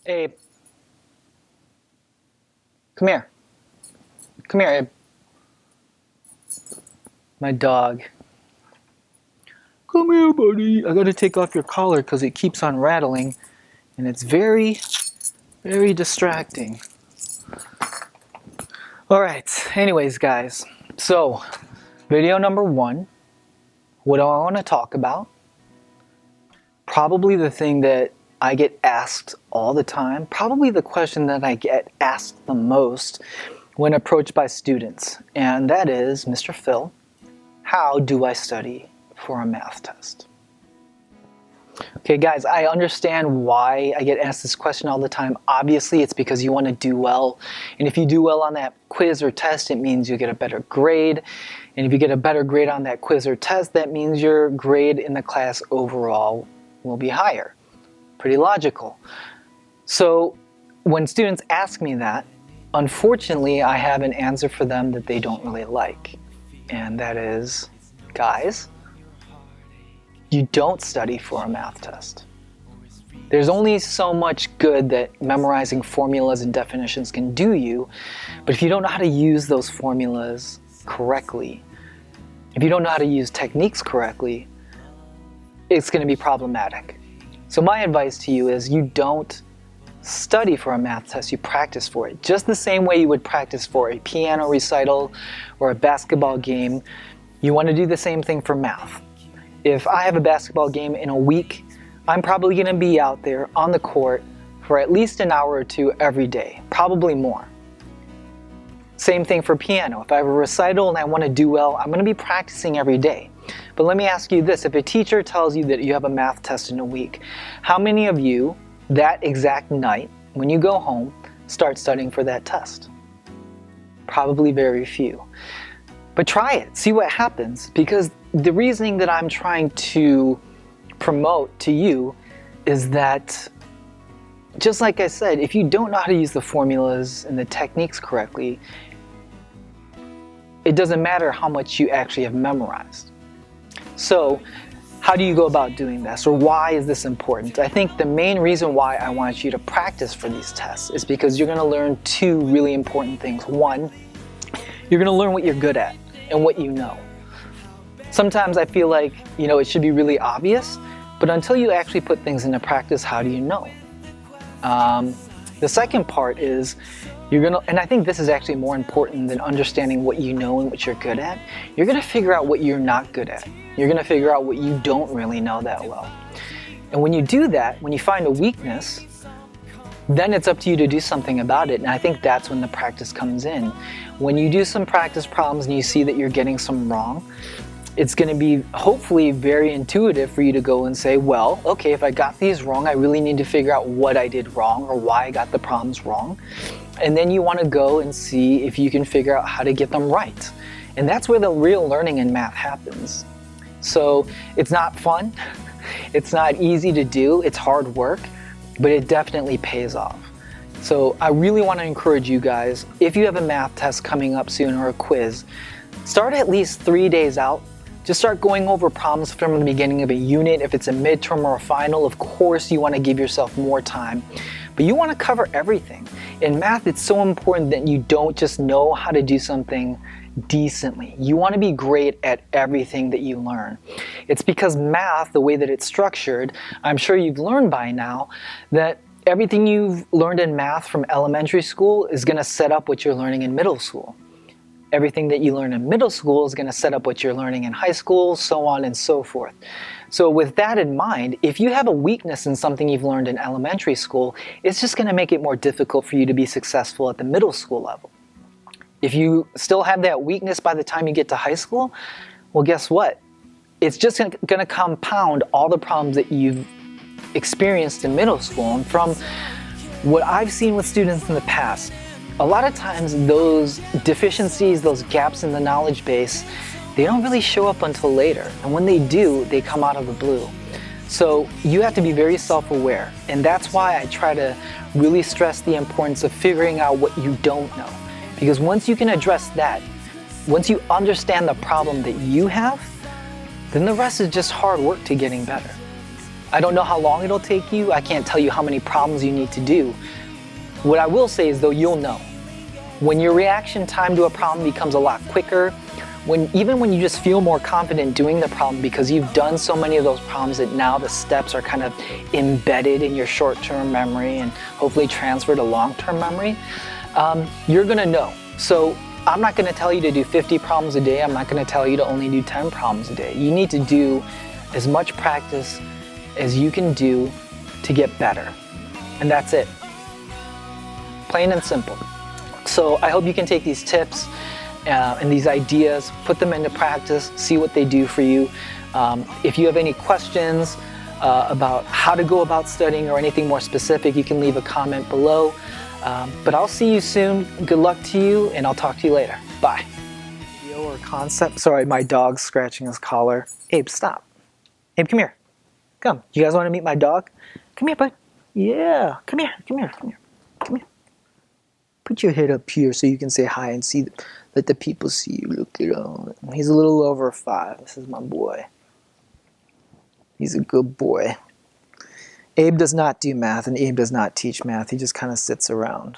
Abe, come here. Come here, Abe. My dog. Come here, buddy. I gotta take off your collar because it keeps on rattling and it's very, very distracting. Alright, anyways, guys. So, video number 1. What do I want to talk about? Probably the thing that I get asked all the time, probably the question that I get asked the most when approached by students, and that is, Mr. Phil, how do I study for a math test? Okay guys, I understand why I get asked this question all the time. Obviously it's because you want to do well, and if you do well on that quiz or test, it means you get a better grade, and if you get a better grade on that quiz or test, that means your grade in the class overall will be higher. Pretty logical. So when students ask me that, unfortunately I have an answer for them that they don't really like, and that is, guys, you don't study for a math test. There's only so much good that memorizing formulas and definitions can do you, but if you don't know how to use those formulas correctly, if you don't know how to use techniques correctly, it's going to be problematic. So my advice to you is you don't study for a math test, you practice for it. Just the same way you would practice for a piano recital or a basketball game, you want to do the same thing for math. If I have a basketball game in a week, I'm probably going to be out there on the court for at least an hour or 2 every day, probably more. Same thing for piano. If I have a recital and I want to do well, I'm going to be practicing every day. But let me ask you this, if a teacher tells you that you have a math test in a week, how many of you that exact night, when you go home, start studying for that test? Probably very few. But try it, see what happens, because the reasoning that I'm trying to promote to you is that, just like I said, if you don't know how to use the formulas and the techniques correctly, it doesn't matter how much you actually have memorized. So, how do you go about doing this, or why is this important? I think the main reason why I want you to practice for these tests is because you're going to learn 2 really important things. One, you're going to learn what you're good at and what you know. Sometimes I feel like, it should be really obvious, but until you actually put things into practice, how do you know? The second part is, and I think this is actually more important than understanding what you know and what you're good at, you're going to figure out what you're not good at. You're going to figure out what you don't really know that well. And when you do that, when you find a weakness, then it's up to you to do something about it. And I think that's when the practice comes in. When you do some practice problems and you see that you're getting some wrong, it's going to be hopefully very intuitive for you to go and say, well, okay, if I got these wrong, I really need to figure out what I did wrong or why I got the problems wrong. And then you want to go and see if you can figure out how to get them right. And that's where the real learning in math happens. So it's not fun, it's not easy to do, it's hard work, but it definitely pays off. So I really want to encourage you guys, if you have a math test coming up soon or a quiz, start at least 3 days out. Just start going over problems from the beginning of a unit. If it's a midterm or a final, of course you want to give yourself more time. But you want to cover everything. In math, it's so important that you don't just know how to do something decently. You want to be great at everything that you learn. It's because math, the way that it's structured, I'm sure you've learned by now that everything you've learned in math from elementary school is going to set up what you're learning in middle school. Everything that you learn in middle school is going to set up what you're learning in high school, so on and so forth. So with that in mind, if you have a weakness in something you've learned in elementary school, it's just going to make it more difficult for you to be successful at the middle school level. If you still have that weakness by the time you get to high school, well, guess what? It's just going to compound all the problems that you've experienced in middle school. And from what I've seen with students in the past, a lot of times those deficiencies, those gaps in the knowledge base, they don't really show up until later. And when they do, they come out of the blue. So you have to be very self-aware. And that's why I try to really stress the importance of figuring out what you don't know. Because once you can address that, once you understand the problem that you have, then the rest is just hard work to getting better. I don't know how long it'll take you. I can't tell you how many problems you need to do. What I will say is though, you'll know. When your reaction time to a problem becomes a lot quicker, even when you just feel more confident doing the problem because you've done so many of those problems that now the steps are kind of embedded in your short-term memory and hopefully transfer to long-term memory, you're gonna know. So I'm not gonna tell you to do 50 problems a day. I'm not gonna tell you to only do 10 problems a day. You need to do as much practice as you can do to get better. And that's it. Plain and simple. So I hope you can take these tips and these ideas, put them into practice, see what they do for you. If you have any questions about how to go about studying or anything more specific, you can leave a comment below. But I'll see you soon. Good luck to you, and I'll talk to you later. Bye. Video or concept. Sorry, my dog's scratching his collar. Abe, stop. Abe, come here. Come. You guys want to meet my dog? Come here, bud. Yeah. Come here. Come here. Come here. Come here. Put your head up here so you can say hi and see. Let the people see you. Look at him. He's a little over 5. This is my boy. He's a good boy. Abe does not do math, and Abe does not teach math. He just kind of sits around.